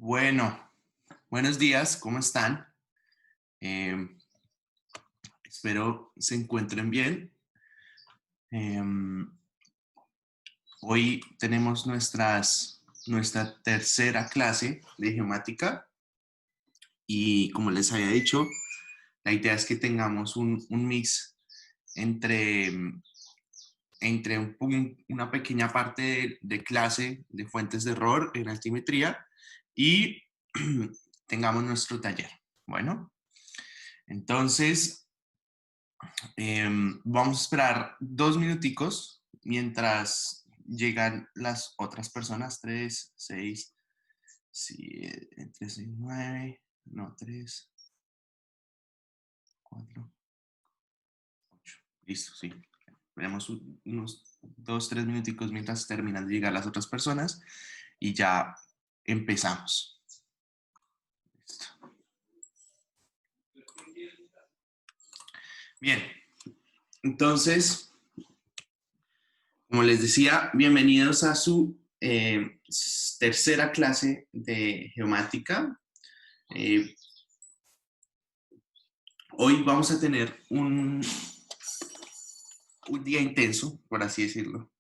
Bueno, buenos días, ¿cómo están? Em, Espero se encuentren bien. Em, Hoy tenemos nuestra tercera clase de geomática y como les había dicho, la idea es que tengamos un mix entre, una pequeña parte de clase de fuentes de error en altimetría y tengamos nuestro taller. Bueno, entonces vamos a esperar 2 minuticos mientras llegan las otras personas. 3, 6, 7, 6, 9, no, 3, 4, 8. Listo, sí. Esperemos unos 2, 3 minuticos mientras terminan de llegar las otras personas y ya empezamos. Listo. Bien, entonces, como les decía, bienvenidos a su tercera clase de geomática. Eh, Hoy vamos a tener un día intenso, por así decirlo.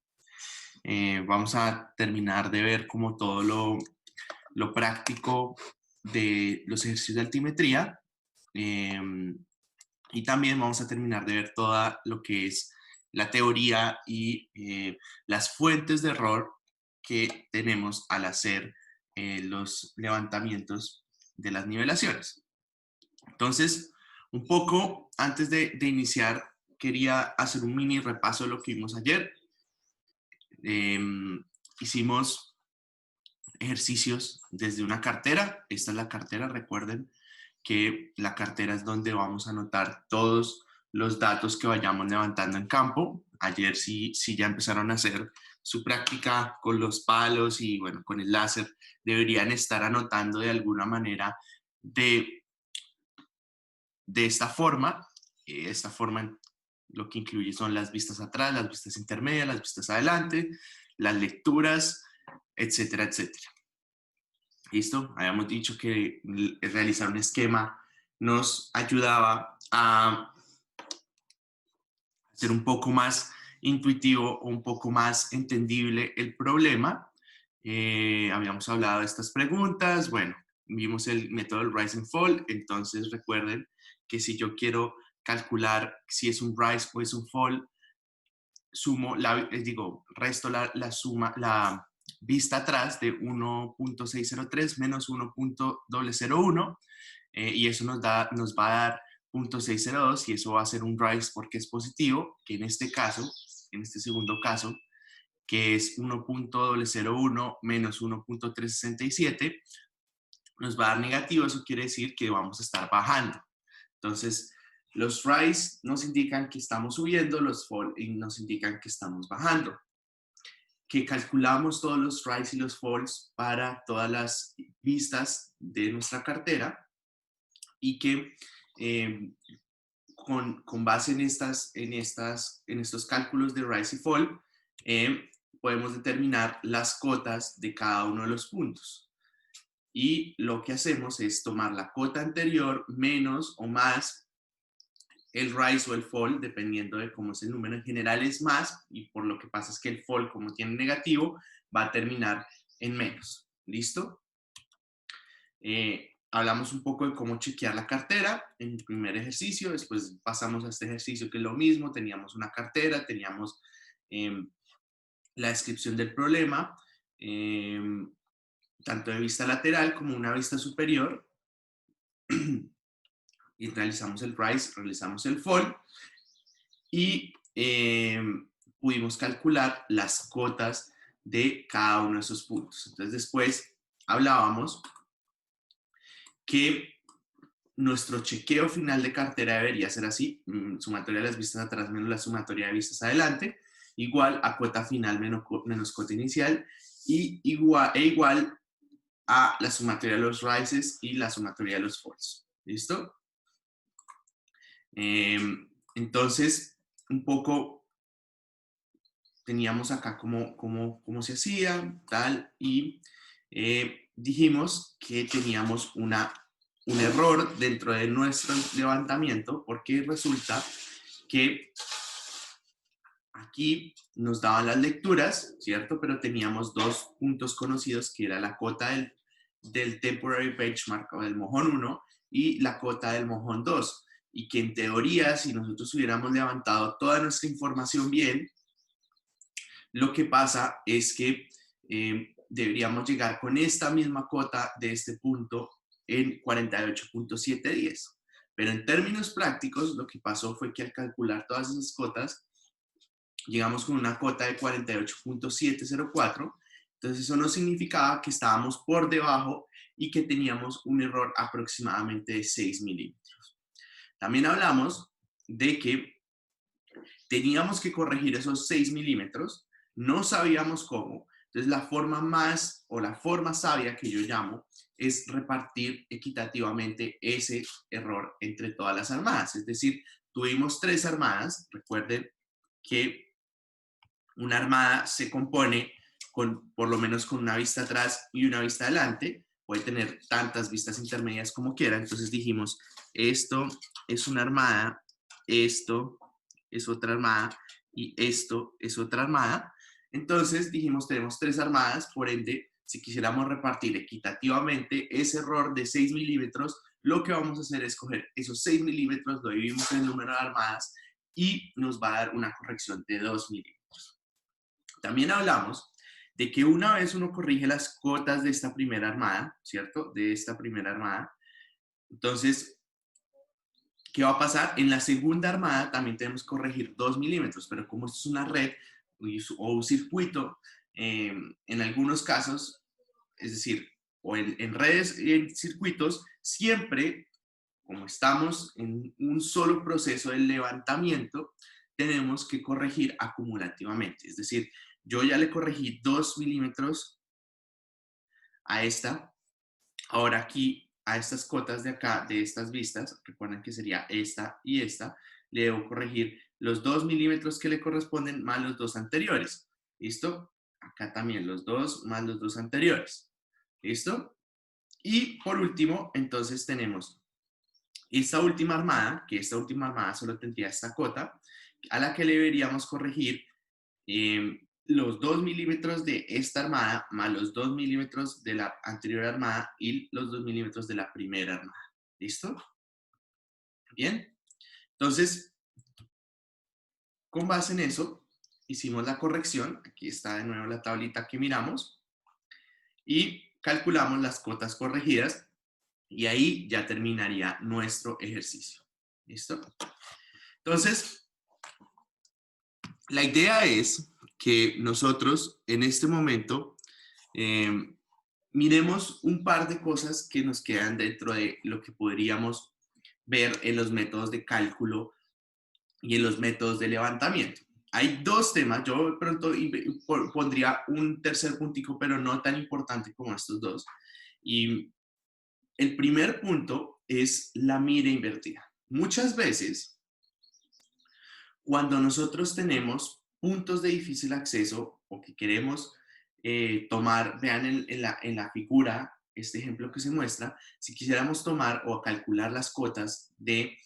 Vamos a terminar de ver como todo lo práctico de los ejercicios de altimetría. eh, y también vamos a terminar de ver toda lo que es la teoría y las fuentes de error que tenemos al hacer los levantamientos de las nivelaciones. Entonces, un poco antes de iniciar, quería hacer un mini repaso de lo que vimos ayer. Eh, Hicimos ejercicios desde una cartera. Esta es la cartera, recuerden que la cartera es donde vamos a anotar todos los datos que vayamos levantando en campo. Ayer sí ya empezaron a hacer su práctica con los palos y bueno, con el láser. Deberían estar anotando de alguna manera de esta forma. Esta forma lo que incluye son las vistas atrás, las vistas intermedias, las vistas adelante, las lecturas, etcétera, etcétera. ¿Listo? Habíamos dicho que realizar un esquema nos ayudaba a hacer un poco más intuitivo o un poco más entendible el problema. Habíamos hablado de estas preguntas, bueno, vimos el método del rise and fall, entonces recuerden que si yo quiero calcular si es un rise o es un fall, resto la suma, la vista atrás de 1.603 menos 1.001 y eso nos va a dar 0.602 y eso va a ser un rise porque es positivo, que en este caso, en este segundo caso, que es 1.001 menos 1.367, nos va a dar negativo, eso quiere decir que vamos a estar bajando. Entonces, los rise nos indican que estamos subiendo, los fall nos indican que estamos bajando. Que calculamos todos los rise y los falls para todas las vistas de nuestra cartera y que con base en estos cálculos de rise y fall, podemos determinar las cotas de cada uno de los puntos. Y lo que hacemos es tomar la cota anterior menos o más el rise o el fall, dependiendo de cómo es el número. En general es más, y por lo que pasa es que el fall, como tiene negativo, va a terminar en menos. ¿Listo? Hablamos un poco de cómo chequear la cartera en el primer ejercicio, después pasamos a este ejercicio que es lo mismo, teníamos una cartera, teníamos la descripción del problema, tanto de vista lateral como una vista superior, y realizamos el rise, realizamos el fall, y pudimos calcular las cotas de cada uno de esos puntos. Entonces después hablábamos que nuestro chequeo final de cartera debería ser así, sumatoria de las vistas atrás menos la sumatoria de vistas adelante, igual a cota final menos cota inicial, y igual a la sumatoria de los rises y la sumatoria de los falls. ¿Listo? Entonces, un poco teníamos acá cómo se hacía, tal, y dijimos que teníamos un error dentro de nuestro levantamiento, porque resulta que aquí nos daban las lecturas, ¿cierto? Pero teníamos dos puntos conocidos, que era la cota del temporary benchmark o del mojón 1 y la cota del mojón 2. Y que en teoría, si nosotros hubiéramos levantado toda nuestra información bien, lo que pasa es que deberíamos llegar con esta misma cota de este punto en 48.710. Pero en términos prácticos, lo que pasó fue que al calcular todas esas cotas, llegamos con una cota de 48.704. Entonces eso nos significaba que estábamos por debajo y que teníamos un error aproximadamente de 6 milímetros. También hablamos de que teníamos que corregir esos 6 milímetros, no sabíamos cómo. Entonces la forma más, o la forma sabia que yo llamo, es repartir equitativamente ese error entre todas las armadas. Es decir, tuvimos 3 armadas. Recuerden que una armada se compone por lo menos con una vista atrás y una vista adelante. Puede tener tantas vistas intermedias como quiera. Entonces dijimos, esto es una armada, esto es otra armada y esto es otra armada. Entonces dijimos, tenemos 3 armadas, por ende, si quisiéramos repartir equitativamente ese error de 6 milímetros, lo que vamos a hacer es coger esos 6 milímetros, lo dividimos en el número de armadas y nos va a dar una corrección de 2 milímetros. También hablamos de que una vez uno corrige las cotas de esta primera armada, ¿cierto? De esta primera armada, entonces, ¿qué va a pasar? En la segunda armada también tenemos que corregir 2 milímetros, pero como esto es una red o un circuito, en algunos casos, es decir, o en redes y en circuitos, siempre, como estamos en un solo proceso de levantamiento, tenemos que corregir acumulativamente. Es decir, yo ya le corregí 2 milímetros a esta. Ahora aquí, a estas cotas de acá, de estas vistas, recuerden que sería esta y esta, le debo corregir los 2 milímetros que le corresponden más los 2 anteriores. ¿Listo? Acá también los 2 más los 2 anteriores. ¿Listo? Y por último, entonces tenemos esta última armada, que esta última armada solo tendría esta cota, a la que le deberíamos corregir los 2 milímetros de esta armada más los 2 milímetros de la anterior armada y los 2 milímetros de la primera armada. ¿Listo? Bien. Entonces, con base en eso, hicimos la corrección. Aquí está de nuevo la tablita que miramos. Y calculamos las cotas corregidas. Y ahí ya terminaría nuestro ejercicio. ¿Listo? Entonces, la idea es que nosotros en este momento miremos un par de cosas que nos quedan dentro de lo que podríamos ver en los métodos de cálculo y en los métodos de levantamiento. Hay 2 temas, yo de pronto pondría un tercer puntico, pero no tan importante como estos 2. Y el primer punto es la mira invertida. Muchas veces, cuando nosotros tenemos puntos de difícil acceso o que queremos tomar, vean en la figura, este ejemplo que se muestra, si quisiéramos tomar o calcular las cotas de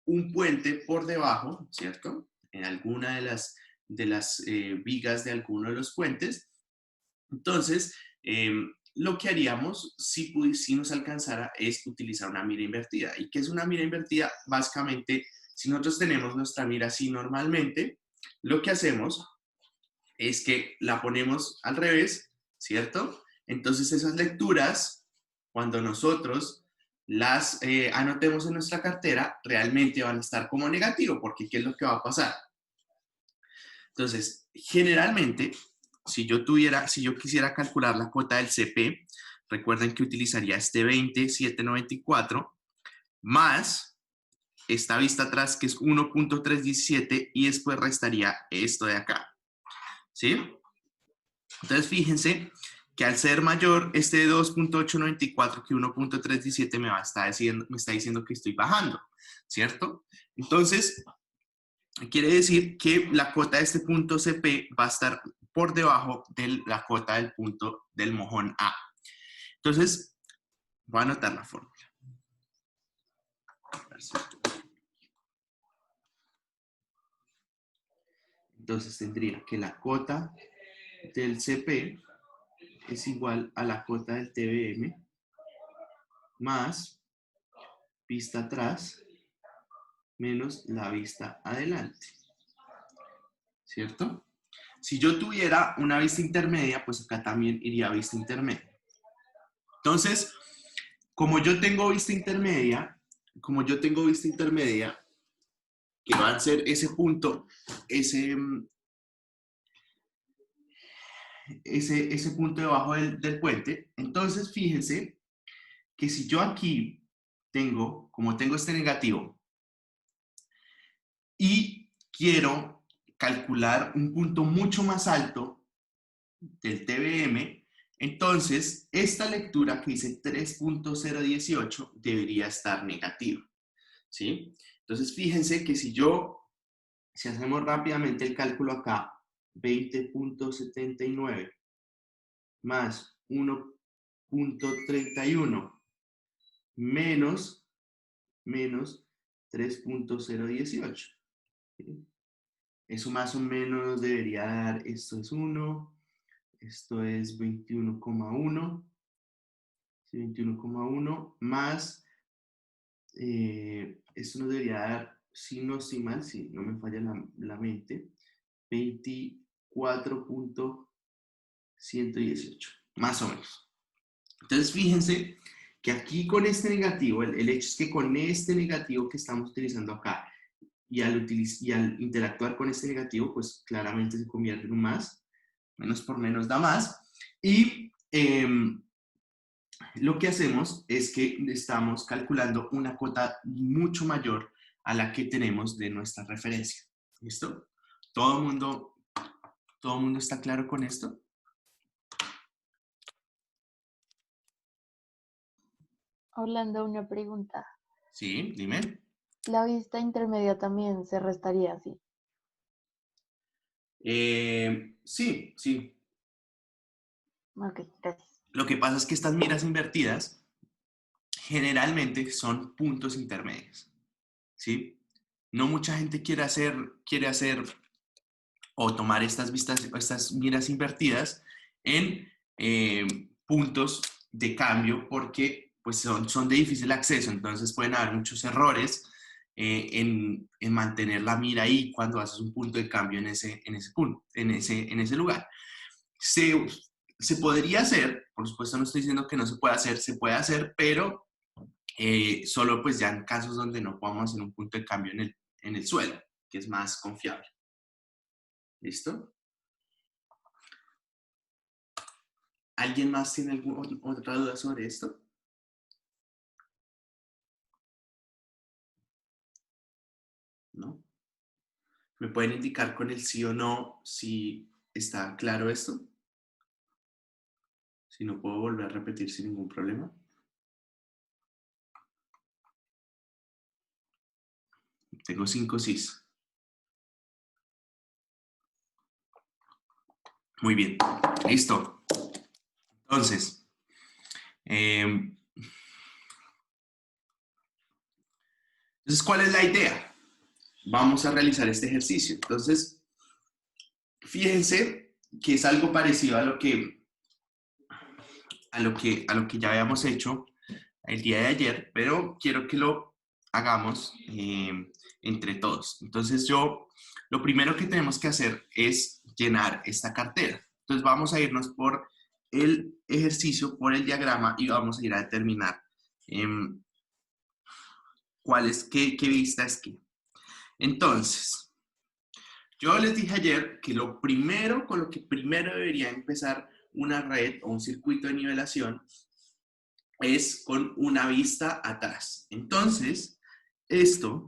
un puente por debajo, ¿cierto? En alguna de las vigas de alguno de los puentes, entonces, lo que haríamos si nos alcanzara es utilizar una mira invertida. ¿Y qué es una mira invertida? Básicamente, si nosotros tenemos nuestra mira así normalmente, lo que hacemos es que la ponemos al revés, ¿cierto? Entonces esas lecturas, cuando nosotros las anotemos en nuestra cartera, realmente van a estar como negativo, porque ¿qué es lo que va a pasar? Entonces, generalmente, si yo quisiera calcular la cuota del CP, recuerden que utilizaría este 20,794 más esta vista atrás que es 1.317 y después restaría esto de acá. ¿Sí? Entonces, fíjense que al ser mayor este 2.894 que 1.317 me está diciendo que estoy bajando, ¿cierto? Entonces, quiere decir que la cota de este punto CP va a estar por debajo de la cota del punto del mojón A. Entonces, voy a anotar la fórmula. Entonces tendría que la cota del CP es igual a la cota del TBM más vista atrás menos la vista adelante, ¿cierto? Si yo tuviera una vista intermedia, pues acá también iría vista intermedia. Entonces, como yo tengo vista intermedia, que va a ser ese punto, ese punto debajo del puente, entonces fíjense que si yo aquí tengo, como tengo este negativo, y quiero calcular un punto mucho más alto del TBM, entonces esta lectura que dice 3.018 debería estar negativa, ¿sí? Entonces fíjense que si hacemos rápidamente el cálculo acá, 20.79 más 1.31 menos 3.018. ¿Sí? Eso más o menos debería dar, esto es 1, esto es 21,1, 21,1 más, esto nos debería dar, si no estoy mal, si no me falla la mente, 24.118, más o menos. Entonces fíjense que aquí con este negativo, el hecho es que con este negativo que estamos utilizando acá, y al interactuar con este negativo, pues claramente se convierte en un más. Menos por menos da más. Y lo que hacemos es que estamos calculando una cota mucho mayor a la que tenemos de nuestra referencia. ¿Listo? ¿Todo el mundo está claro con esto? Orlando, una pregunta. Sí, dime. La vista intermedia también se restaría así. Sí, sí. Ok, gracias. Lo que pasa es que estas miras invertidas generalmente son puntos intermedios, ¿sí? No mucha gente quiere hacer o tomar estas miras invertidas en puntos de cambio porque pues son de difícil acceso, entonces pueden haber muchos errores en mantener la mira ahí cuando haces un punto de cambio en ese punto, en ese lugar. Se podría hacer, por supuesto no estoy diciendo que no se pueda hacer, se puede hacer, pero solo pues ya en casos donde no podamos hacer un punto de cambio en el suelo, que es más confiable. ¿Listo? ¿Alguien más tiene alguna otra duda sobre esto? ¿No? ¿Me pueden indicar con el sí o no si está claro esto? Si no puedo volver a repetir sin ningún problema. Tengo 5 sís. Muy bien. Listo. Entonces, ¿cuál es la idea? Vamos a realizar este ejercicio. Entonces, fíjense que es algo parecido a lo que ya habíamos hecho el día de ayer, pero quiero que lo hagamos entre todos. Entonces lo primero que tenemos que hacer es llenar esta cartera. Entonces vamos a irnos por el ejercicio, por el diagrama y vamos a ir a determinar qué vista es qué. Entonces, yo les dije ayer que con lo que primero debería empezar una red o un circuito de nivelación es con una vista atrás. Entonces, esta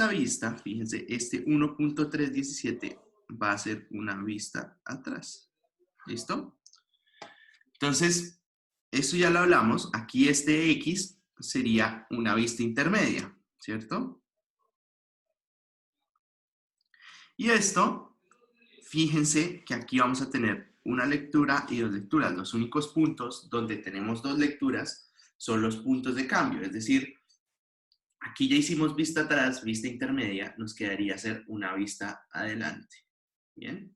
vista, fíjense, este 1.317 va a ser una vista atrás. ¿Listo? Entonces, esto ya lo hablamos. Aquí este X sería una vista intermedia, ¿cierto? Y esto, fíjense que aquí vamos a tener una lectura y dos lecturas. Los únicos puntos donde tenemos dos lecturas son los puntos de cambio. Es decir, aquí ya hicimos vista atrás, vista intermedia, nos quedaría hacer una vista adelante. ¿Bien?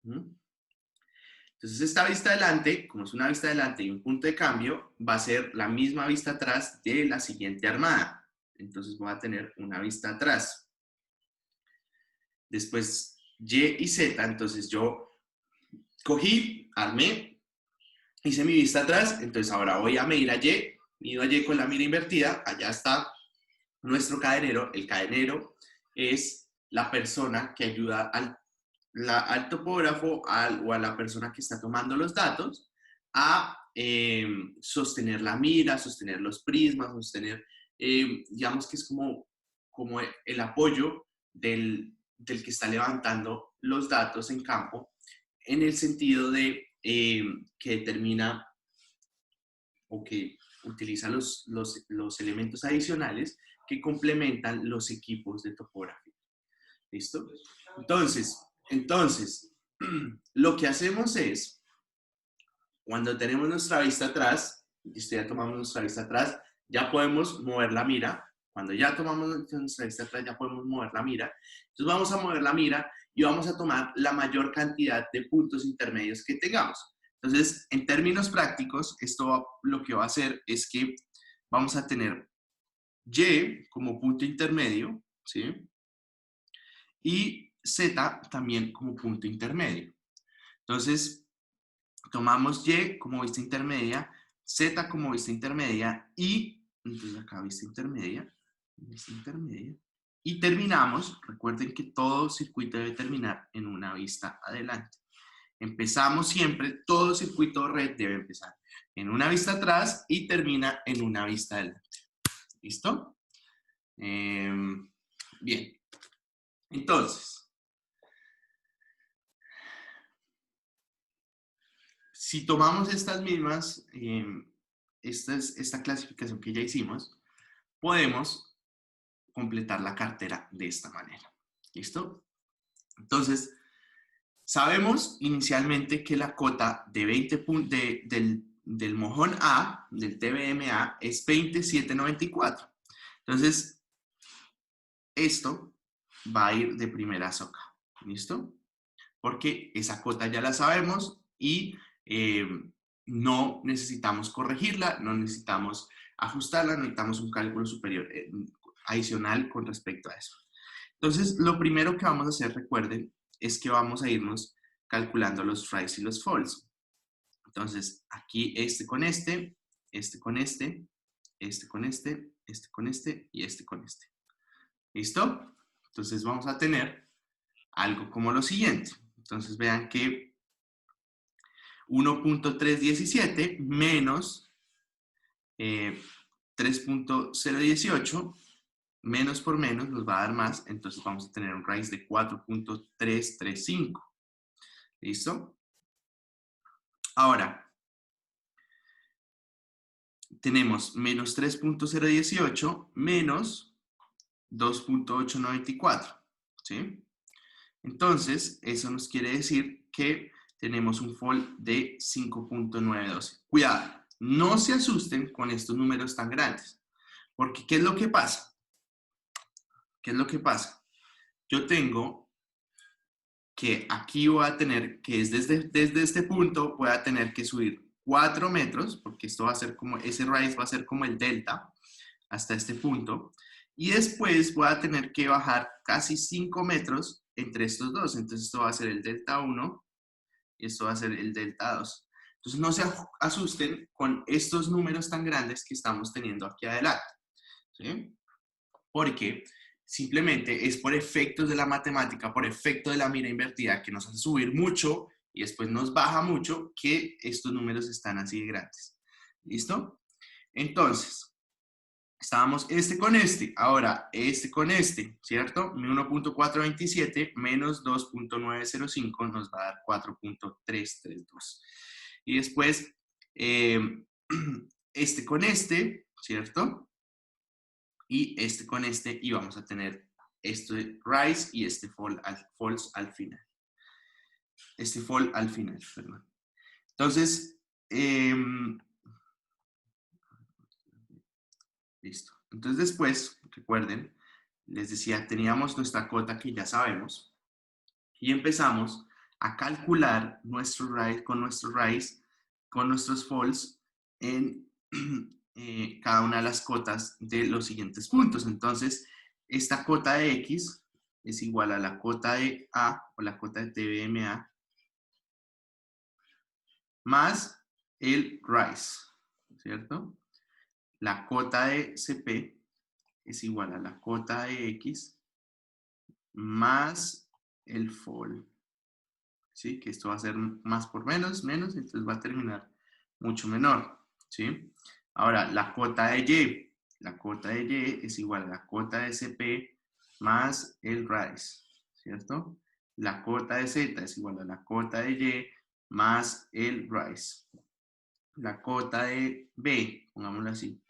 Entonces esta vista adelante, como es una vista adelante y un punto de cambio, va a ser la misma vista atrás de la siguiente armada. Entonces voy a tener una vista atrás. Después Y y Z, entonces yo cogí, armé, hice mi vista atrás, entonces ahora voy a medir a Y, mido a Y con la mira invertida, allá está nuestro cadenero. El cadenero es la persona que ayuda al topógrafo o a la persona que está tomando los datos a sostener la mira, sostener los prismas, sostener, digamos que es como el apoyo del que está levantando los datos en campo, en el sentido de que determina o que utiliza los elementos adicionales que complementan los equipos de topografía. ¿Listo? Entonces, lo que hacemos es, cuando tenemos nuestra vista atrás, ya tomamos nuestra vista atrás, ya podemos mover la mira. Cuando ya tomamos nuestra vista atrás, ya podemos mover la mira. Entonces vamos a mover la mira y vamos a tomar la mayor cantidad de puntos intermedios que tengamos. Entonces, en términos prácticos, esto lo que va a hacer es que vamos a tener Y como punto intermedio, ¿sí? Y Z también como punto intermedio. Entonces, tomamos Y como vista intermedia, Z como vista intermedia y, entonces acá vista intermedia, y terminamos, recuerden que todo circuito debe terminar en una vista adelante. Empezamos siempre, todo circuito red debe empezar en una vista atrás y termina en una vista adelante. ¿Listo? Bien. Entonces, si tomamos estas mismas, esta clasificación que ya hicimos, podemos completar la cartera de esta manera. ¿Listo? Entonces, sabemos inicialmente que la cota de 20 del mojón A, del TBMA, es 2794. Entonces, esto va a ir de primera soca. ¿Listo? Porque esa cota ya la sabemos y no necesitamos corregirla, no necesitamos ajustarla, no necesitamos un cálculo superior adicional con respecto a eso. Entonces, lo primero que vamos a hacer, recuerden, es que vamos a irnos calculando los rise y los falls. Entonces, aquí este con este, este con este, este con este, este con este y este con este. ¿Listo? Entonces vamos a tener algo como lo siguiente. Entonces vean que 1.317 menos 3.018 menos por menos nos va a dar más, entonces vamos a tener un raíz de 4.335. ¿Listo? Ahora, tenemos menos 3.018 menos 2.894. ¿Sí? Entonces, eso nos quiere decir que tenemos un fall de 5.912. Cuidado, no se asusten con estos números tan grandes, porque ¿qué es lo que pasa? ¿Qué es lo que pasa? Yo tengo que aquí voy a tener, que es desde este punto, voy a tener que subir 4 metros, porque esto va a ser como, ese rise va a ser como el delta, hasta este punto, y después voy a tener que bajar casi 5 metros entre estos dos. Entonces esto va a ser el delta 1 y esto va a ser el delta 2. Entonces no se asusten con estos números tan grandes que estamos teniendo aquí adelante, ¿sí? Porque simplemente es por efectos de la matemática, por efecto de la mira invertida, que nos hace subir mucho y después nos baja mucho, que estos números están así de grandes. ¿Listo? Entonces, estábamos este con este, ahora este con este, ¿cierto? 1.427 menos 2.905 nos va a dar 4.332. Y después, este con este, ¿cierto? Y este con este, y vamos a tener este rise y este false al final. fall al final, perdón. Entonces, listo. Entonces después, recuerden, les decía, teníamos nuestra cota que ya sabemos y empezamos a calcular nuestro rise con nuestros falls en cada una de las cotas de los siguientes puntos. Entonces, esta cota de X es igual a la cota de A o la cota de TBMA más el rise, ¿cierto? La cota de CP es igual a la cota de X más el fall. ¿Sí? Que esto va a ser más por menos, entonces va a terminar mucho menor. ¿Sí? Ahora, la cota de Y. La cota de Y es igual a la cota de CP más el rise, ¿cierto? La cota de Z es igual a la cota de Y más el rise. La cota de B, pongámoslo así,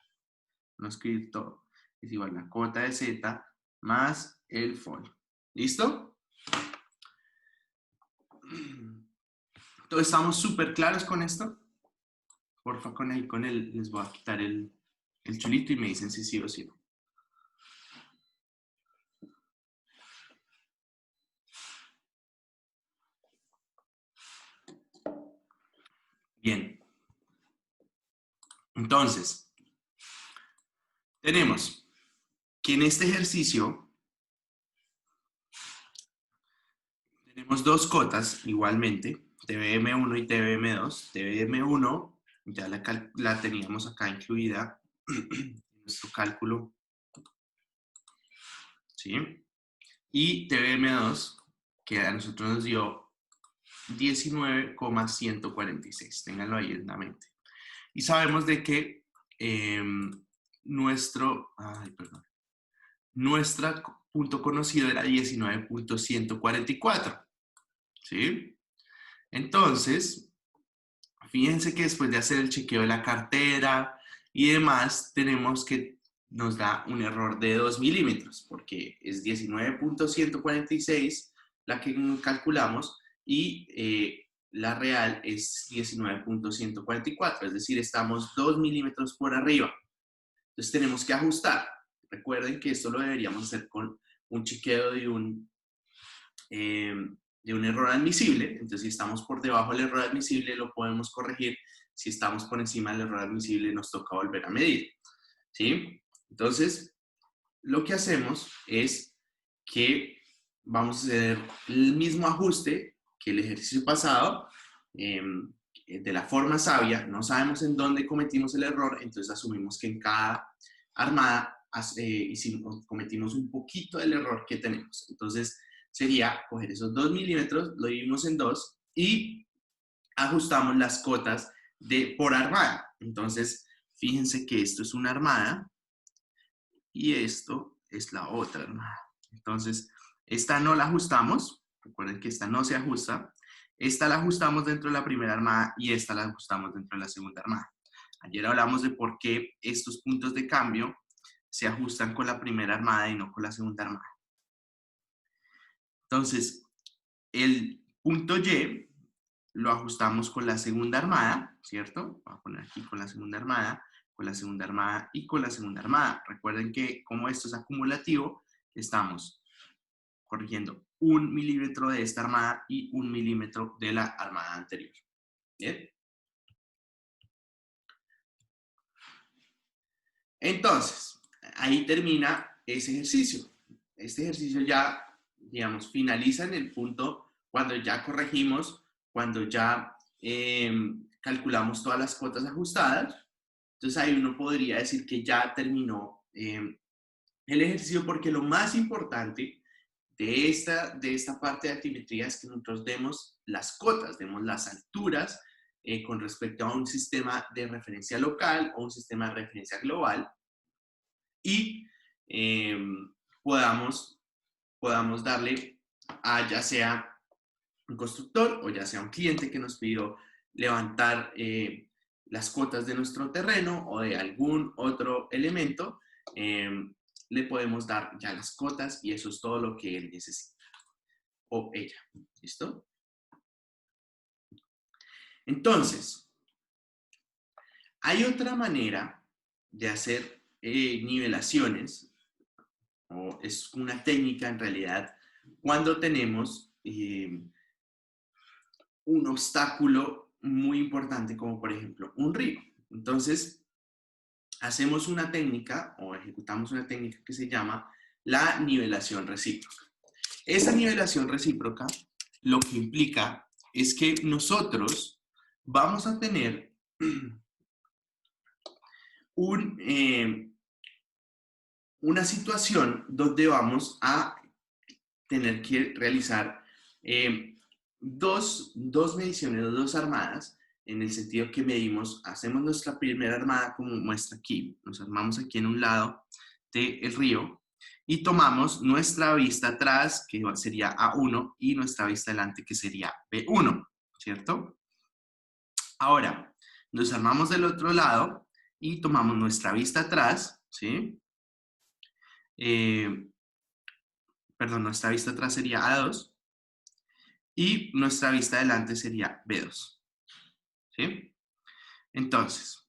no escribir todo, es igual a la cota de Z más el fall. ¿Listo? Entonces, ¿estamos súper claros con esto? Porfa, con él les voy a quitar el chulito y me dicen si sí o si no. Bien. Entonces, tenemos que en este ejercicio tenemos dos cotas igualmente, TBM1 y TBM2. TBM1 ya la teníamos acá incluida en nuestro cálculo, ¿sí? Y TBM2, que a nosotros nos dio 19,146. Ténganlo ahí en la mente. Y sabemos de que nuestro punto conocido era 19,144. ¿Sí? Entonces, fíjense que después de hacer el chequeo de la cartera y demás, tenemos que nos da un error de 2 milímetros, porque es 19,146 la que calculamos y la real es 19,144, es decir, estamos 2 milímetros por arriba. Entonces tenemos que ajustar. Recuerden que esto lo deberíamos hacer con un chequeo de un error admisible. Entonces, si estamos por debajo del error admisible, lo podemos corregir. Si estamos por encima del error admisible, nos toca volver a medir. ¿Sí? Entonces, lo que hacemos es que vamos a hacer el mismo ajuste que el ejercicio pasado, de la forma sabia. No sabemos en dónde cometimos el error, entonces asumimos que en cada armada cometimos un poquito del error que tenemos. Entonces, sería coger esos 2 milímetros, lo dividimos en 2 y ajustamos las cotas por armada. Entonces, fíjense que esto es una armada y esto es la otra armada. Entonces, esta no la ajustamos. Recuerden que esta no se ajusta. Esta la ajustamos dentro de la primera armada y esta la ajustamos dentro de la segunda armada. Ayer hablamos de por qué estos puntos de cambio se ajustan con la primera armada y no con la segunda armada. Entonces, el punto Y lo ajustamos con la segunda armada, ¿cierto? Voy a poner aquí con la segunda armada y con la segunda armada. Recuerden que como esto es acumulativo, estamos corrigiendo 1 milímetro de esta armada y 1 milímetro de la armada anterior. ¿Bien? Entonces, ahí termina ese ejercicio. Este ejercicio ya, digamos, finaliza en el punto cuando ya corregimos, cuando ya calculamos todas las cuotas ajustadas. Entonces ahí uno podría decir que ya terminó el ejercicio, porque lo más importante de esta parte de altimetría es que nosotros demos las cotas, demos las alturas con respecto a un sistema de referencia local o un sistema de referencia global y podamos darle a ya sea un constructor o ya sea un cliente que nos pidió levantar las cuotas de nuestro terreno o de algún otro elemento, le podemos dar ya las cuotas y eso es todo lo que él necesita o ella. ¿Listo? Entonces, hay otra manera de hacer nivelaciones, o es una técnica en realidad, cuando tenemos un obstáculo muy importante, como por ejemplo un río. Entonces, hacemos una técnica o ejecutamos una técnica que se llama la nivelación recíproca. Esa nivelación recíproca lo que implica es que nosotros vamos a tener una situación donde vamos a tener que realizar dos mediciones, dos armadas, en el sentido que medimos, hacemos nuestra primera armada como muestra aquí, nos armamos aquí en un lado del río y tomamos nuestra vista atrás, que sería A1, y nuestra vista adelante, que sería B1, ¿cierto? Ahora, nos armamos del otro lado y tomamos nuestra vista atrás, ¿sí? Perdón, nuestra vista atrás sería A2 y nuestra vista adelante sería B2, ¿sí? Entonces,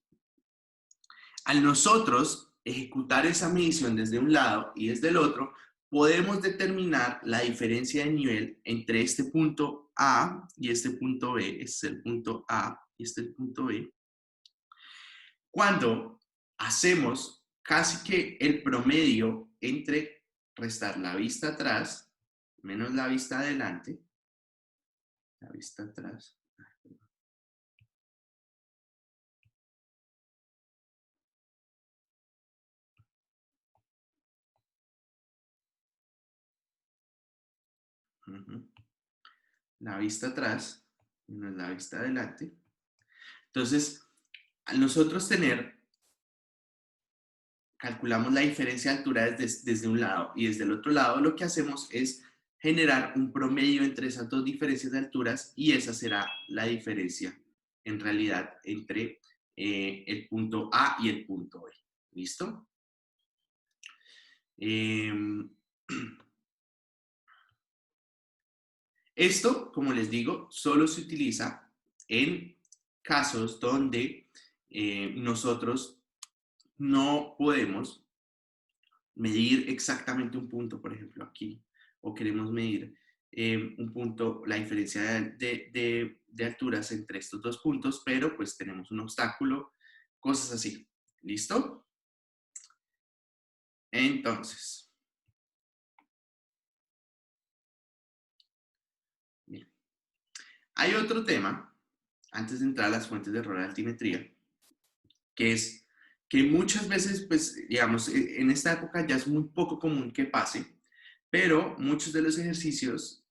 al nosotros ejecutar esa medición desde un lado y desde el otro, podemos determinar la diferencia de nivel entre este punto A y este punto B. Este es el punto A y este es el punto B. Cuando hacemos casi que el promedio entre restar la vista atrás menos la vista adelante, la vista atrás. La vista atrás menos la vista adelante. Entonces, al nosotros calculamos la diferencia de altura desde un lado y desde el otro lado, lo que hacemos es generar un promedio entre esas dos diferencias de alturas y esa será la diferencia en realidad entre el punto A y el punto B. ¿Listo? Esto, como les digo, solo se utiliza en casos donde nosotros no podemos medir exactamente un punto, por ejemplo, aquí, o queremos medir un punto, la diferencia de alturas entre estos dos puntos, pero pues tenemos un obstáculo, cosas así. ¿Listo? Entonces, bien. Hay otro tema, antes de entrar a las fuentes de error de altimetría, que es que muchas veces, pues, digamos, en esta época ya es muy poco común que pase, pero muchos de los ejercicios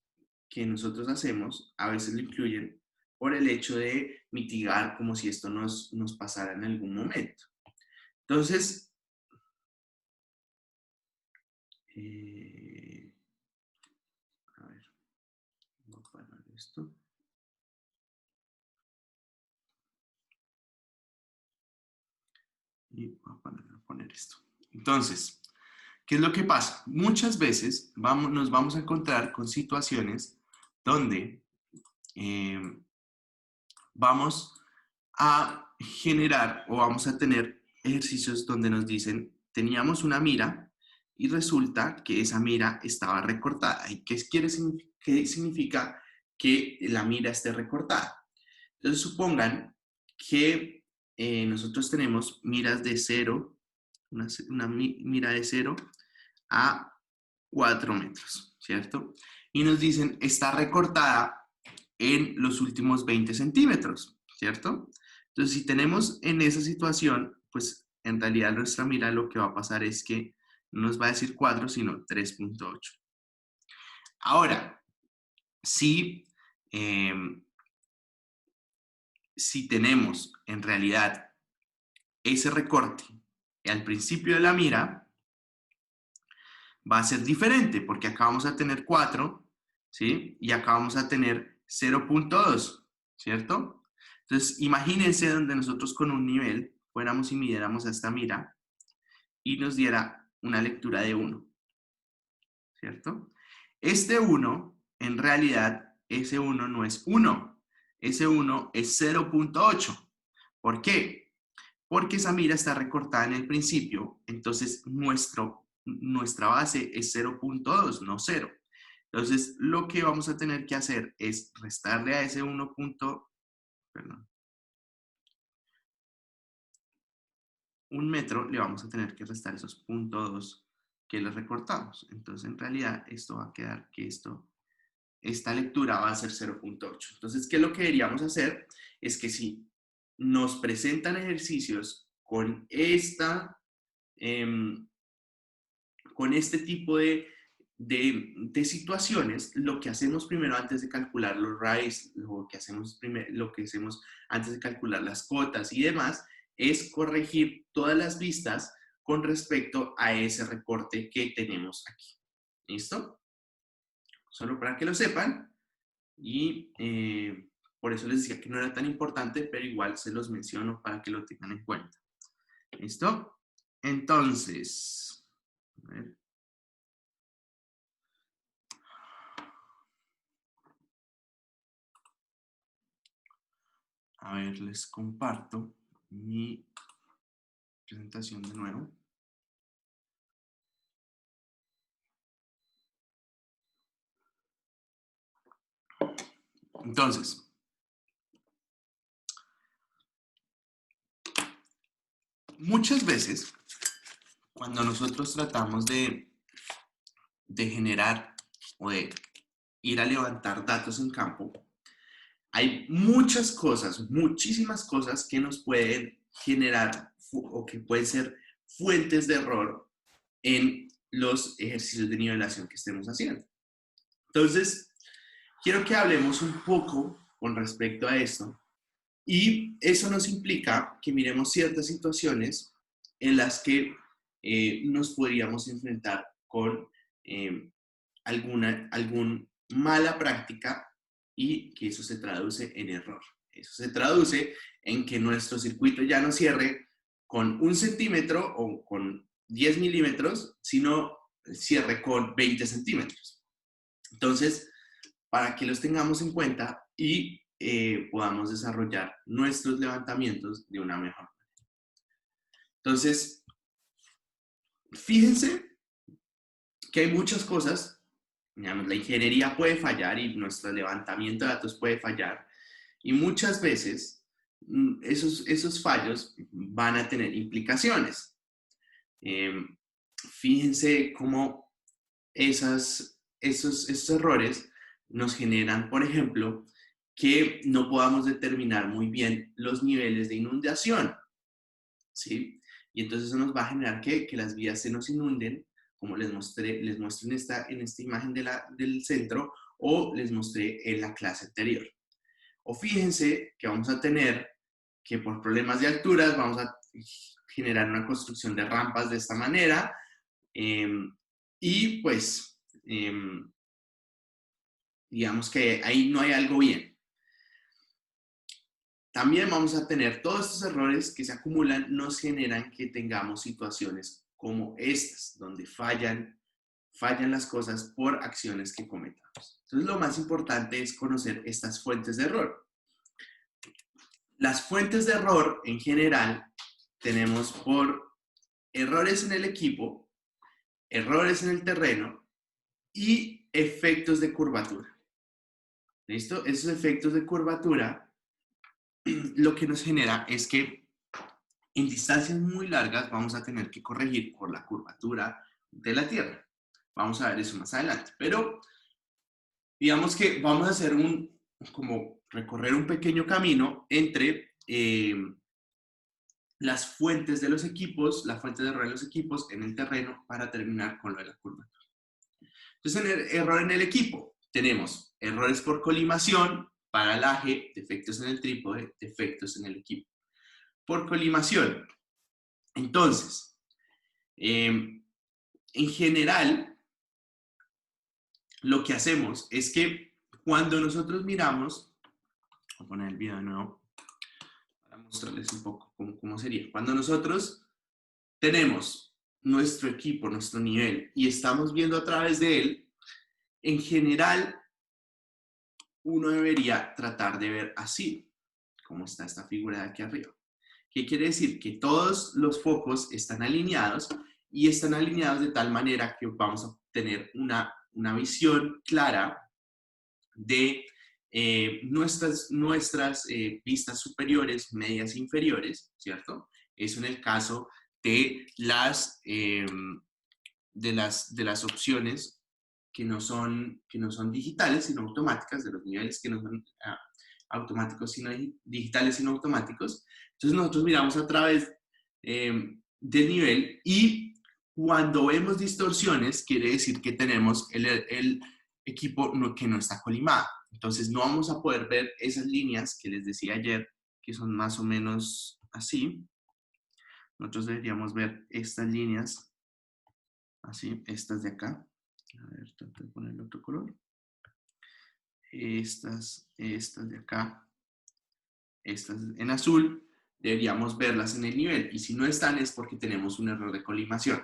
que nosotros hacemos a veces lo incluyen por el hecho de mitigar como si esto nos pasara en algún momento. Entonces, a ver, voy a parar esto. Y voy a poner esto. Entonces, ¿qué es lo que pasa? Muchas veces nos vamos a encontrar con situaciones donde vamos a generar o vamos a tener ejercicios donde nos dicen, teníamos una mira y resulta que esa mira estaba recortada. ¿Y qué significa que la mira esté recortada? Entonces supongan que nosotros tenemos miras de 0, una mira de 0 a 4 metros, ¿cierto? Y nos dicen, está recortada en los últimos 20 centímetros, ¿cierto? Entonces, si tenemos en esa situación, pues en realidad nuestra mira lo que va a pasar es que no nos va a decir 4, sino 3.8. Ahora, si tenemos en realidad ese recorte al principio de la mira, va a ser diferente, porque acá vamos a tener 4, ¿sí? Y acá vamos a tener 0.2, ¿cierto? Entonces, imagínense donde nosotros con un nivel fuéramos y midiéramos a esta mira y nos diera una lectura de 1, ¿cierto? Este 1, en realidad, ese 1 no es 1, S1 es 0.8. ¿Por qué? Porque esa mira está recortada en el principio, entonces nuestra base es 0.2, no 0. Entonces, lo que vamos a tener que hacer es restarle a ese 1. Perdón, 1 metro, le vamos a tener que restar esos 0.2 que le recortamos. Entonces, en realidad, esto va a quedar que esta lectura va a ser 0.8. Entonces, ¿qué es lo que deberíamos hacer? Es que si nos presentan ejercicios con con este tipo de situaciones, lo que hacemos primero antes de calcular los RAIs, lo que hacemos antes de calcular las cotas y demás, es corregir todas las vistas con respecto a ese recorte que tenemos aquí. ¿Listo? Solo para que lo sepan. Y por eso les decía que no era tan importante, pero igual se los menciono para que lo tengan en cuenta. ¿Listo? Entonces, a ver, les comparto mi presentación de nuevo. Entonces, muchas veces, cuando nosotros tratamos de generar o de ir a levantar datos en campo, hay muchas cosas, muchísimas cosas que nos pueden generar o que pueden ser fuentes de error en los ejercicios de nivelación que estemos haciendo. Entonces, quiero que hablemos un poco con respecto a esto, y eso nos implica que miremos ciertas situaciones en las que nos podríamos enfrentar con alguna mala práctica, y que eso se traduce en error. Eso se traduce en que nuestro circuito ya no cierre con 1 centímetro o con 10 milímetros, sino cierre con 20 centímetros. Entonces, para que los tengamos en cuenta y podamos desarrollar nuestros levantamientos de una mejor manera. Entonces, fíjense que hay muchas cosas. Digamos, la ingeniería puede fallar y nuestro levantamiento de datos puede fallar, y muchas veces esos fallos van a tener implicaciones. Fíjense cómo esos errores nos generan, por ejemplo, que no podamos determinar muy bien los niveles de inundación, ¿sí? Y entonces eso nos va a generar que las vías se nos inunden, como les muestro en esta imagen del centro, o les mostré en la clase anterior. O fíjense que vamos a tener que por problemas de alturas vamos a generar una construcción de rampas de esta manera, y pues digamos que ahí no hay algo bien. También vamos a tener todos estos errores que se acumulan, nos generan que tengamos situaciones como estas, donde fallan las cosas por acciones que cometamos. Entonces, lo más importante es conocer estas fuentes de error. Las fuentes de error, en general, tenemos por errores en el equipo, errores en el terreno y efectos de curvatura. ¿Listo? Esos efectos de curvatura lo que nos genera es que en distancias muy largas vamos a tener que corregir por la curvatura de la Tierra. Vamos a ver eso más adelante. Pero digamos que vamos a hacer como recorrer un pequeño camino entre las fuentes de los equipos, la fuente de error de los equipos en el terreno, para terminar con lo de la curvatura. Entonces, en el error en el equipo tenemos errores por colimación, paralaje, defectos en el trípode, defectos en el equipo. Por colimación. Entonces, en general, lo que hacemos es que cuando nosotros miramos, voy a poner el video de nuevo para mostrarles un poco cómo sería. Cuando nosotros tenemos nuestro equipo, nuestro nivel, y estamos viendo a través de él, en general, uno debería tratar de ver así, como está esta figura de aquí arriba. ¿Qué quiere decir? Que todos los focos están alineados y están alineados de tal manera que vamos a tener una visión clara de nuestras vistas superiores, medias e inferiores, ¿cierto? Eso en el caso de las opciones que no son digitales, sino automáticas, de los niveles que no son automáticos, sino digitales, sino automáticos. Entonces nosotros miramos a través del nivel y cuando vemos distorsiones, quiere decir que tenemos el equipo que no está colimado. Entonces no vamos a poder ver esas líneas que les decía ayer, que son más o menos así. Nosotros deberíamos ver estas líneas, así, estas de acá. A ver, trato de ponerle otro color. Estas de acá, estas en azul, deberíamos verlas en el nivel. Y si no están es porque tenemos un error de colimación.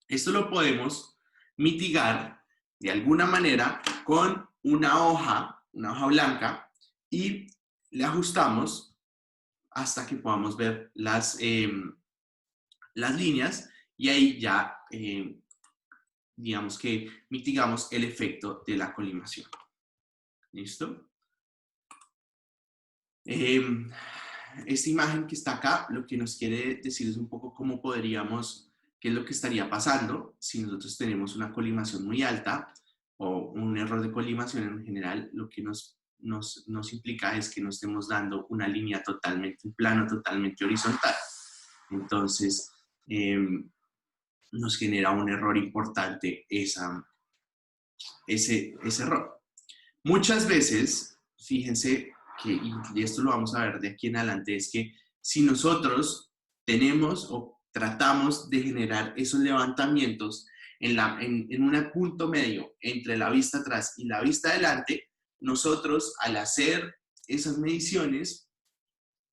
Esto lo podemos mitigar de alguna manera con una hoja blanca y le ajustamos hasta que podamos ver las líneas y ahí ya digamos que mitigamos el efecto de la colimación. ¿Listo? Esta imagen que está acá lo que nos quiere decir es un poco cómo podríamos, qué es lo que estaría pasando si nosotros tenemos una colimación muy alta o un error de colimación en general. Lo que nos implica es que no estemos dando una línea totalmente, un plano totalmente horizontal. Entonces, nos genera un error importante ese error. Muchas veces, fíjense que, y esto lo vamos a ver de aquí en adelante, es que si nosotros tenemos o tratamos de generar esos levantamientos en un punto medio entre la vista atrás y la vista adelante, nosotros al hacer esas mediciones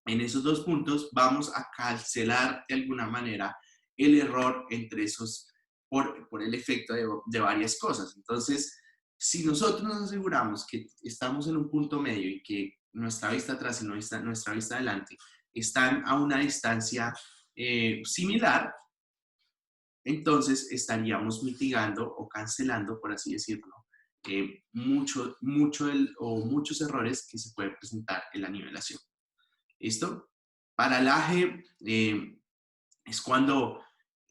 en esos dos puntos vamos a cancelar de alguna manera el error entre esos por el efecto de varias cosas. Entonces, si nosotros nos aseguramos que estamos en un punto medio y que nuestra vista atrás y nuestra vista adelante están a una distancia similar, entonces estaríamos mitigando o cancelando, por así decirlo, muchos errores que se pueden presentar en la nivelación. ¿Listo? Paralaje es cuando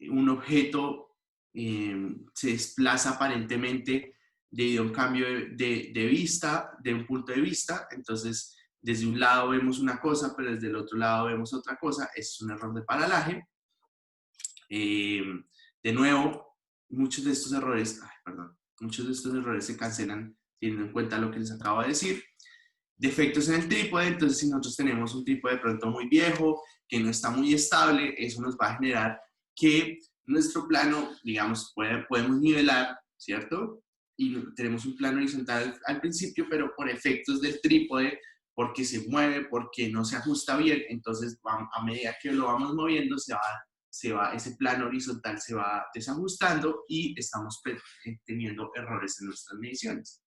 un objeto se desplaza aparentemente debido a un cambio de vista, de un punto de vista. Entonces, desde un lado vemos una cosa, pero desde el otro lado vemos otra cosa. Es un error de paralaje. De nuevo, muchos de estos errores se cancelan teniendo en cuenta lo que les acabo de decir. Defectos en el trípode, entonces si nosotros tenemos un trípode de pronto muy viejo, que no está muy estable, eso nos va a generar que nuestro plano, digamos, podemos nivelar, ¿cierto? Y tenemos un plano horizontal al principio, pero por efectos del trípode, porque se mueve, porque no se ajusta bien, entonces a medida que lo vamos moviendo ese plano horizontal se va desajustando y estamos teniendo errores en nuestras mediciones.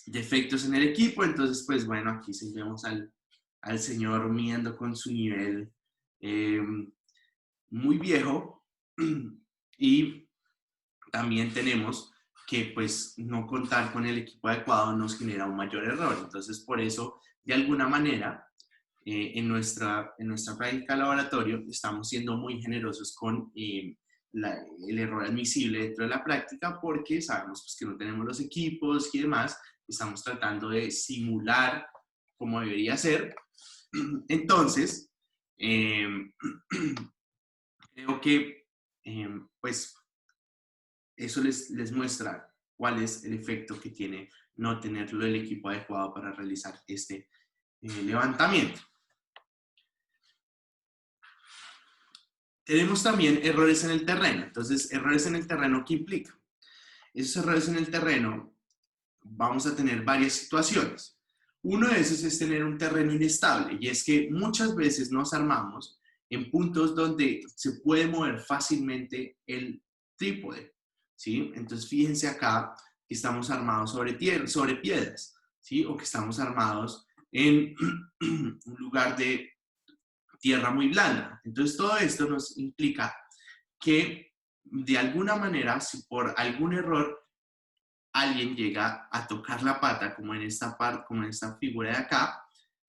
Defectos en el equipo, entonces pues bueno, aquí sí vemos al señor midiendo con su nivel muy viejo y también tenemos que pues no contar con el equipo adecuado nos genera un mayor error. Entonces por eso de alguna manera en nuestra práctica de laboratorio estamos siendo muy generosos con el error admisible dentro de la práctica porque sabemos pues, que no tenemos los equipos y demás. Estamos tratando de simular como debería ser. Entonces, creo que pues eso les muestra cuál es el efecto que tiene no tenerlo el equipo adecuado para realizar este levantamiento. Tenemos también errores en el terreno. Entonces, errores en el terreno, ¿qué implica? Esos errores en el terreno vamos a tener varias situaciones. Uno de esos es tener un terreno inestable y es que muchas veces nos armamos en puntos donde se puede mover fácilmente el trípode, ¿sí? Entonces fíjense acá que estamos armados sobre piedras, ¿sí? O que estamos armados en un lugar de tierra muy blanda. Entonces, todo esto nos implica que, de alguna manera, si por algún error alguien llega a tocar la pata, como en esta parte, como en esta figura de acá,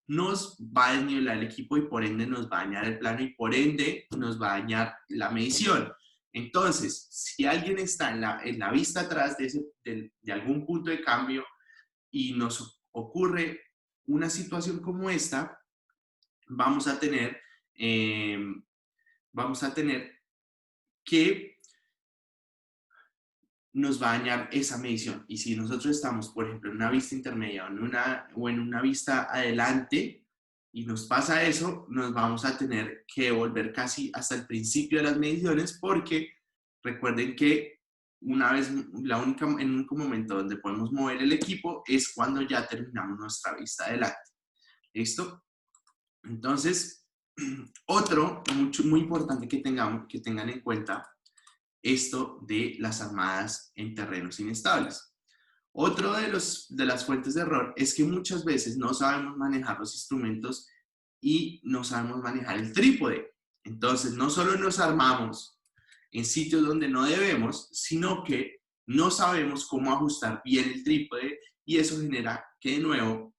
nos va a desnivelar el equipo y por ende nos va a dañar el plano y por ende nos va a dañar la medición. Entonces, si alguien está en la vista atrás de algún punto de cambio y nos ocurre una situación como esta, vamos a tener, eh, vamos a tener que nos va a dañar esa medición. Y si nosotros estamos, por ejemplo, en una vista intermedia o en una vista adelante y nos pasa eso, nos vamos a tener que volver casi hasta el principio de las mediciones porque recuerden que una vez, el único momento donde podemos mover el equipo es cuando ya terminamos nuestra vista adelante. ¿Listo? Entonces, otro muy importante que tengan en cuenta esto de las armadas en terrenos inestables. Otro de las fuentes de error es que muchas veces no sabemos manejar los instrumentos y no sabemos manejar el trípode. Entonces, no solo nos armamos en sitios donde no debemos, sino que no sabemos cómo ajustar bien el trípode y eso genera que de nuevo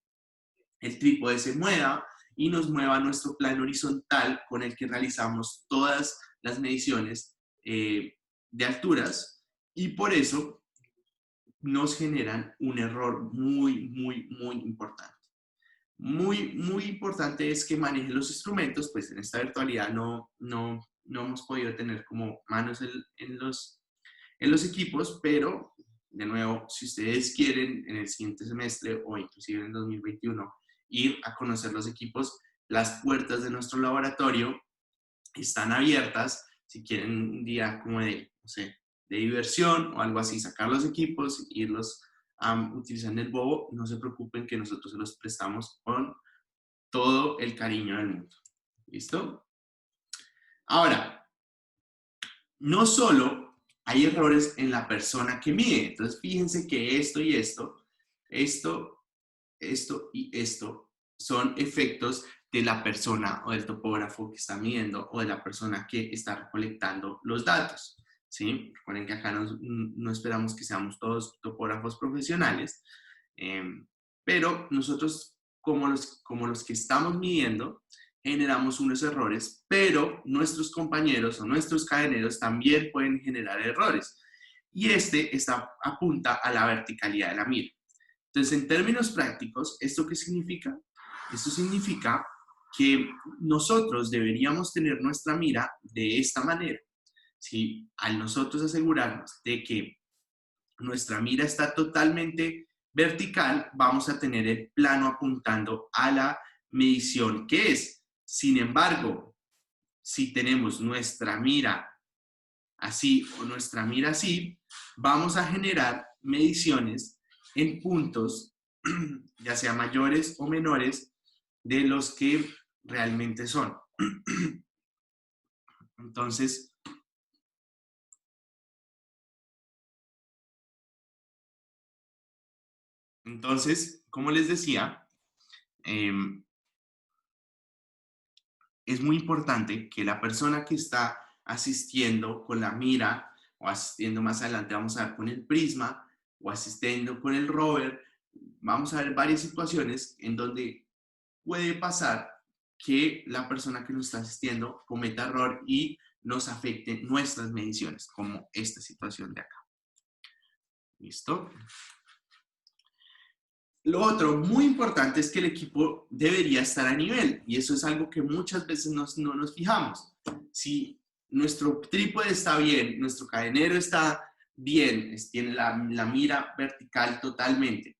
el trípode se mueva y nos mueva nuestro plano horizontal con el que realizamos todas las mediciones de alturas y por eso nos generan un error muy importante. Muy importante es que manejen los instrumentos, pues en esta virtualidad no hemos podido tener como manos en los equipos, pero de nuevo, si ustedes quieren en el siguiente semestre o inclusive en el 2021 ir a conocer los equipos, las puertas de nuestro laboratorio están abiertas. Si quieren un día como de, no sé, de diversión o algo así, sacar los equipos, irlos utilizando el bobo, no se preocupen que nosotros se los prestamos con todo el cariño del mundo. ¿Listo? Ahora, no solo hay errores en la persona que mide. Entonces, fíjense que esto y esto y esto son efectos de la persona o del topógrafo que está midiendo o de la persona que está recolectando los datos. ¿Sí? Recuerden que acá no esperamos que seamos todos topógrafos profesionales, pero nosotros, como los que estamos midiendo, generamos unos errores, pero nuestros compañeros o nuestros cadeneros también pueden generar errores. Y apunta a la verticalidad de la mira. Entonces, en términos prácticos, ¿esto qué significa? Esto significa que nosotros deberíamos tener nuestra mira de esta manera. ¿Sí? Al nosotros asegurarnos de que nuestra mira está totalmente vertical, vamos a tener el plano apuntando a la medición que es. Sin embargo, si tenemos nuestra mira así o nuestra mira así, vamos a generar mediciones en puntos, ya sea mayores o menores, de los que realmente son. Entonces, como les decía, es muy importante que la persona que está asistiendo con la mira o asistiendo más adelante, vamos a ver con el prisma o asistiendo con el rover, vamos a ver varias situaciones en donde puede pasar que la persona que nos está asistiendo cometa error y nos afecte nuestras mediciones, como esta situación de acá. ¿Listo? Lo otro muy importante es que el equipo debería estar a nivel y eso es algo que muchas veces no nos fijamos. Si nuestro trípode está bien, nuestro cadenero está bien, tiene la mira vertical totalmente,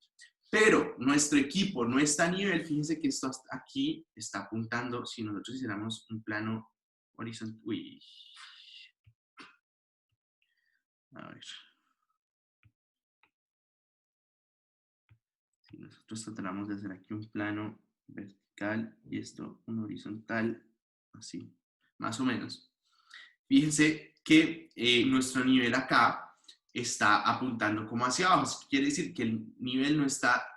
pero nuestro equipo no está a nivel, fíjense que esto aquí está apuntando, si nosotros hiciéramos un plano horizontal, uy, a ver. Si nosotros tratamos de hacer aquí un plano vertical y esto un horizontal, así, más o menos. Fíjense que nuestro nivel acá está apuntando como hacia abajo. Eso quiere decir que el nivel no está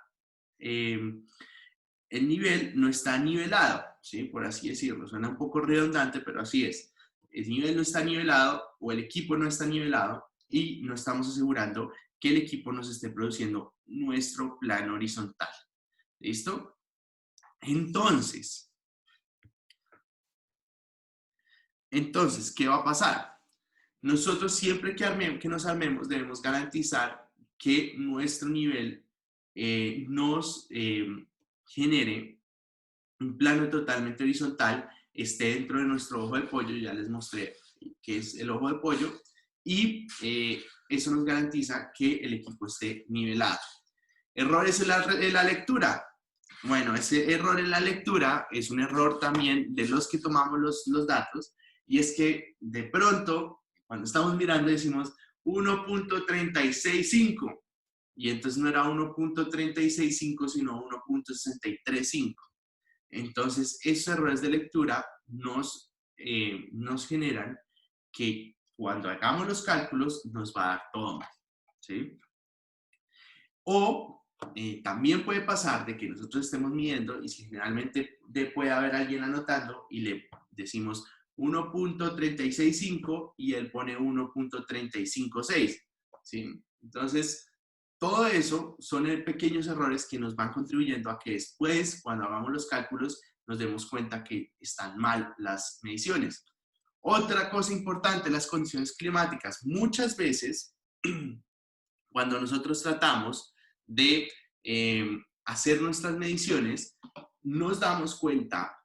el nivel no está nivelado, ¿sí? Por así decirlo. Suena un poco redundante, pero así es. El nivel no está nivelado o el equipo no está nivelado y no estamos asegurando que el equipo nos esté produciendo nuestro plano horizontal. ¿Listo? Entonces, ¿qué va a pasar? Nosotros siempre que nos armemos debemos garantizar que nuestro nivel nos genere un plano totalmente horizontal, esté dentro de nuestro ojo de pollo, ya les mostré qué es el ojo de pollo, y eso nos garantiza que el equipo esté nivelado. ¿Errores en la lectura? Bueno, ese error en la lectura es un error también de los que tomamos los datos, y es que de pronto, cuando estamos mirando, decimos 1.365, y entonces no era 1.365, sino 1.635. Entonces, esos errores de lectura nos generan que cuando hagamos los cálculos nos va a dar todo mal, ¿sí? O también puede pasar de que nosotros estemos midiendo y si generalmente puede haber alguien anotando y le decimos 1.365 y él pone 1.356, ¿sí? Entonces, todo eso son pequeños errores que nos van contribuyendo a que después, cuando hagamos los cálculos, nos demos cuenta que están mal las mediciones. Otra cosa importante, las condiciones climáticas. Muchas veces, cuando nosotros tratamos de hacer nuestras mediciones, nos damos cuenta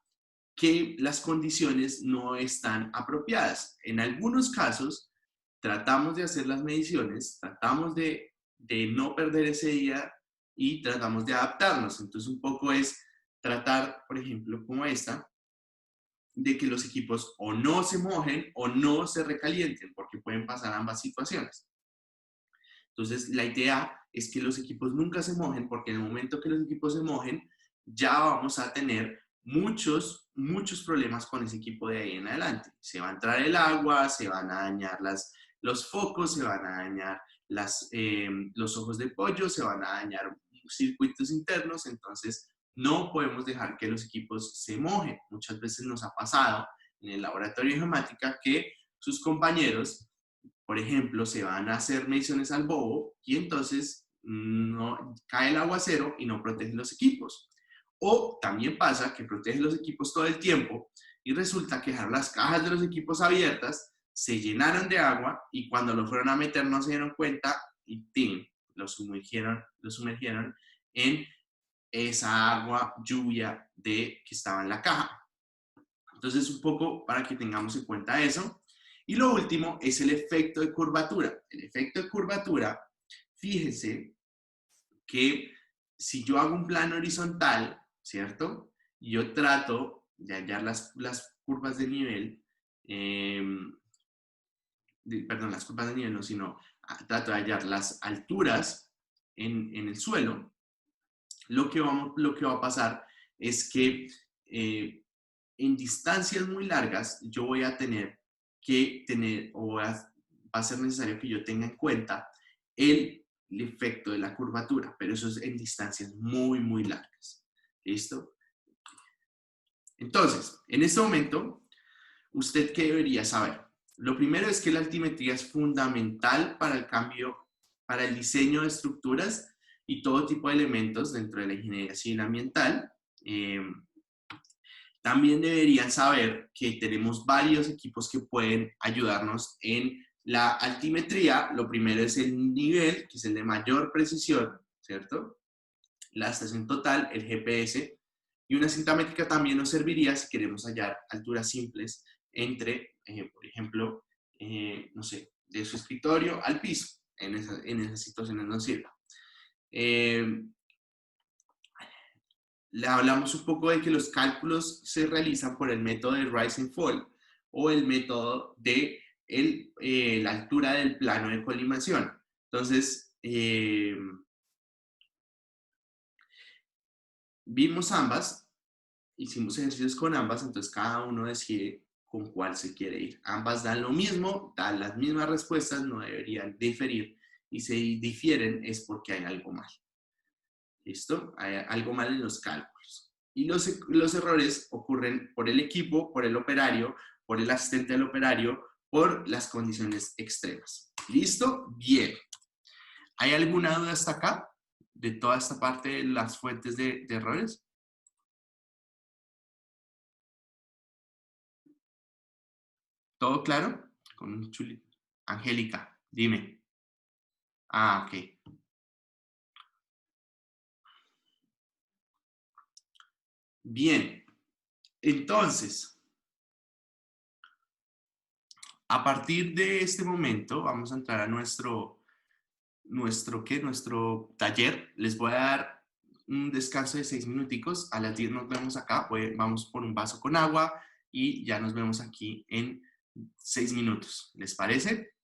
que las condiciones no están apropiadas. En algunos casos, tratamos de hacer las mediciones, tratamos de no perder ese día y tratamos de adaptarnos. Entonces, un poco es tratar, por ejemplo, como esta, de que los equipos o no se mojen o no se recalienten, porque pueden pasar ambas situaciones. Entonces, la idea es que los equipos nunca se mojen, porque en el momento que los equipos se mojen, ya vamos a tener muchos problemas con ese equipo de ahí en adelante. Se va a entrar el agua, se van a dañar los focos, se van a dañar los ojos de pollo, se van a dañar circuitos internos, entonces no podemos dejar que los equipos se mojen. Muchas veces nos ha pasado en el laboratorio de geomática que sus compañeros, por ejemplo, se van a hacer mediciones al bobo y entonces no cae el aguacero y no protege los equipos. O también pasa que protege los equipos todo el tiempo y resulta que dejaron las cajas de los equipos abiertas, se llenaron de agua y cuando lo fueron a meter no se dieron cuenta y ¡tim! Lo sumergieron en esa agua lluvia que estaba en la caja. Entonces, un poco para que tengamos en cuenta eso. Y lo último es el efecto de curvatura. El efecto de curvatura, fíjense que si yo hago un plano horizontal, ¿cierto? Y yo trato de hallar las curvas de nivel, perdón, las curvas de nivel no, sino trato de hallar las alturas en el suelo, lo que va a pasar es que en distancias muy largas yo voy a tener que tener, va a ser necesario que yo tenga en cuenta el efecto de la curvatura, pero eso es en distancias muy largas. ¿Listo? Entonces, en este momento, ¿usted qué debería saber? Lo primero es que la altimetría es fundamental para el cambio, para el diseño de estructuras y todo tipo de elementos dentro de la ingeniería civil ambiental. También deberían saber que tenemos varios equipos que pueden ayudarnos en la altimetría. Lo primero es el nivel, que es el de mayor precisión, ¿cierto? La estación total, el GPS, y una cinta métrica también nos serviría si queremos hallar alturas simples entre, por ejemplo, no sé, de su escritorio al piso. En esas situaciones nos sirve. Le hablamos un poco de que los cálculos se realizan por el método de Rise and Fall o el método de la altura del plano de colimación. Entonces, vimos ambas, hicimos ejercicios con ambas, entonces cada uno decide con cuál se quiere ir. Ambas dan lo mismo, dan las mismas respuestas, no deberían diferir, y si difieren es porque hay algo mal. ¿Listo? Hay algo mal en los cálculos. Y los errores ocurren por el equipo, por el operario, por el asistente del operario, por las condiciones extremas. ¿Listo? Bien. ¿Hay alguna duda hasta acá? De toda esta parte de las fuentes de errores. ¿Todo claro? Con un chulito. Angélica, dime. Ah, ok. Bien. Entonces, a partir de este momento, vamos a entrar a nuestro taller. Les voy a dar un descanso de 6 minuticos. A las 10 nos vemos acá. Vamos por un vaso con agua y ya nos vemos aquí en 6 minutos. ¿Les parece?